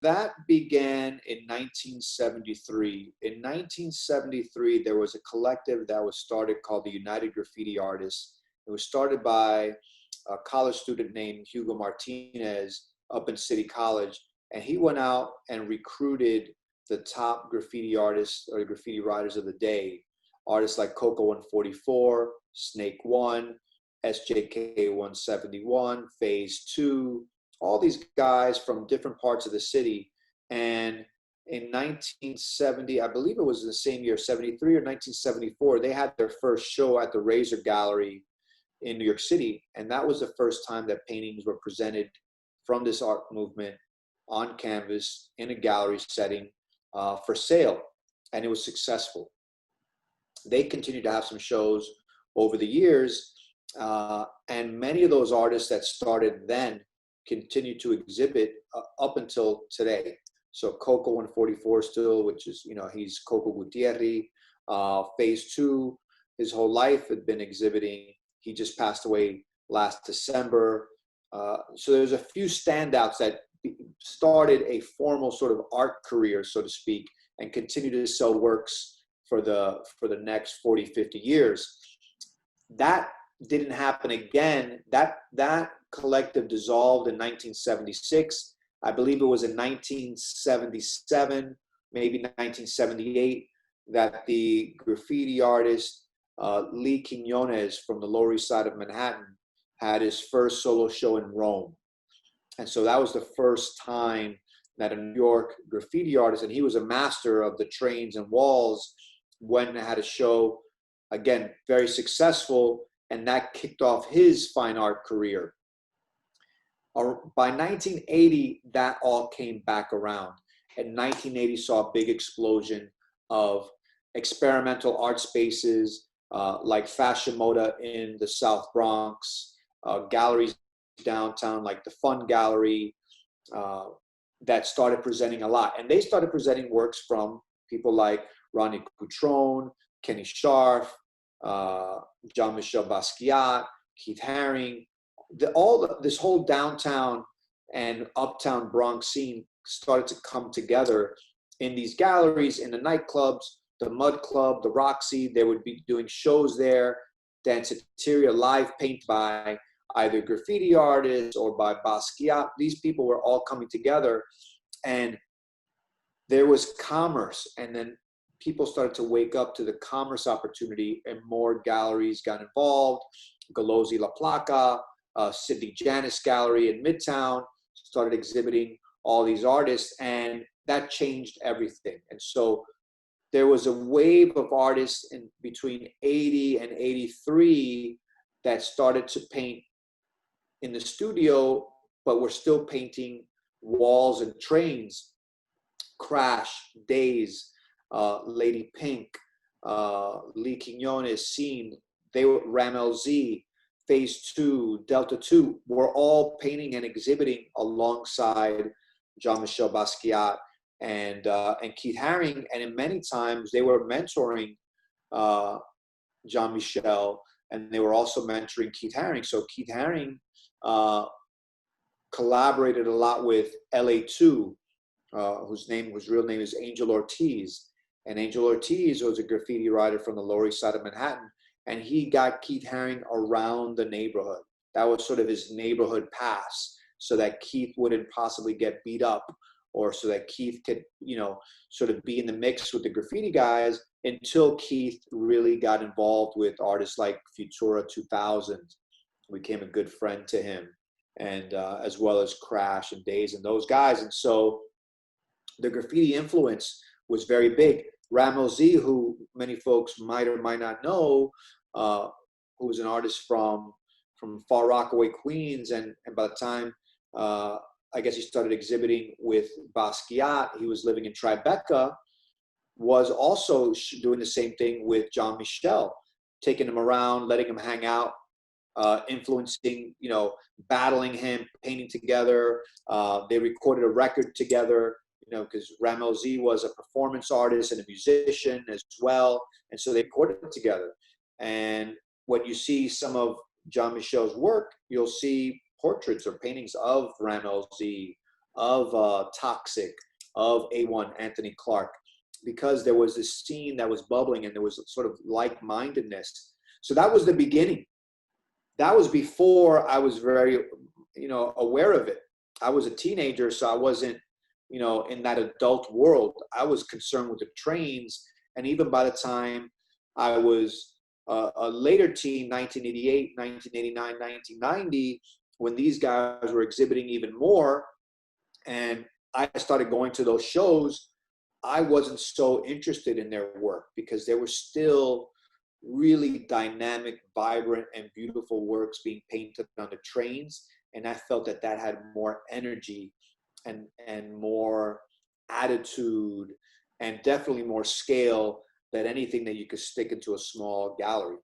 that began in 1973. In 1973, there was a collective that was started called the United Graffiti Artists. It was started by a college student named Hugo Martinez up in City College. And he went out and recruited the top graffiti artists or graffiti writers of the day. Artists like Coco 144, Snake One, SJK 171, Phase 2, all these guys from different parts of the city. And in 1970, I believe it was the same year, 73 or 1974, they had their first show at the Razor Gallery in New York City. And that was the first time that paintings were presented from this art movement on canvas in a gallery setting for sale. And it was successful. They continued to have some shows over the years. And many of those artists that started then continue to exhibit up until today. So Coco 144 still, which is, he's Coco Gutierrez. Phase 2, his whole life had been exhibiting. He just passed away last December. So there's a few standouts that started a formal sort of art career, so to speak, and continue to sell works for the next 40, 50 years. That didn't happen again. That collective dissolved in 1976. I believe it was in 1977, maybe 1978, that the graffiti artist Lee Quiñones from the Lower East Side of Manhattan had his first solo show in Rome. And so that was the first time that a New York graffiti artist, and he was a master of the trains and walls, went and had a show, again, very successful, and that kicked off his fine art career. By 1980, that all came back around. And 1980 saw a big explosion of experimental art spaces like Fashion Moda in the South Bronx, galleries downtown like the Fun Gallery that started presenting a lot. And they started presenting works from people like Ronnie Cutrone, Kenny Scharf, Jean-Michel Basquiat, Keith Haring. This whole downtown and uptown Bronx scene started to come together in these galleries, in the nightclubs, the Mud Club, the Roxy. They would be doing shows there, Danceteria, live paint by either graffiti artists or by Basquiat. These people were all coming together, and there was commerce. And then people started to wake up to the commerce opportunity, and more galleries got involved. Galozzi La Placa, Sidney Janis Gallery in Midtown started exhibiting all these artists, and that changed everything. And so there was a wave of artists in between 80 and 83 that started to paint in the studio, but were still painting walls and trains. Crash, Days, Lady Pink, Lee Quiñones, Scene, they were Ram LZ, Phase 2, Delta 2, were all painting and exhibiting alongside Jean-Michel Basquiat and Keith Haring. And in many times they were mentoring Jean-Michel, and they were also mentoring Keith Haring. So Keith Haring collaborated a lot with LA2, whose real name is Angel Ortiz. And Angel Ortiz was a graffiti writer from the Lower East Side of Manhattan, and he got Keith Haring around the neighborhood. That was sort of his neighborhood pass, so that Keith wouldn't possibly get beat up, or so that Keith could, sort of be in the mix with the graffiti guys, until Keith really got involved with artists like Futura 2000, became a good friend to him, and as well as Crash and Days and those guys. And so the graffiti influence was very big. Ram LZ, who many folks might or might not know, who was an artist from Far Rockaway, Queens, and by the time I guess he started exhibiting with Basquiat, he was living in Tribeca, was also doing the same thing with Jean-Michel, taking him around, letting him hang out, influencing, battling him, painting together. They recorded a record together, because Ram LZ was a performance artist and a musician as well. And so they recorded it together. And when you see some of Jean-Michel's work, you'll see portraits or paintings of Ram LZ, of Toxic, of A1, Anthony Clark, because there was this scene that was bubbling and there was sort of like-mindedness. So that was the beginning. That was before I was very, aware of it. I was a teenager, so I wasn't, in that adult world. I was concerned with the trains. And even by the time I was a later teen, 1988, 1989, 1990, when these guys were exhibiting even more, and I started going to those shows, I wasn't so interested in their work because there were still really dynamic, vibrant, and beautiful works being painted on the trains. And I felt that that had more energy and more attitude and definitely more scale than anything that you could stick into a small gallery.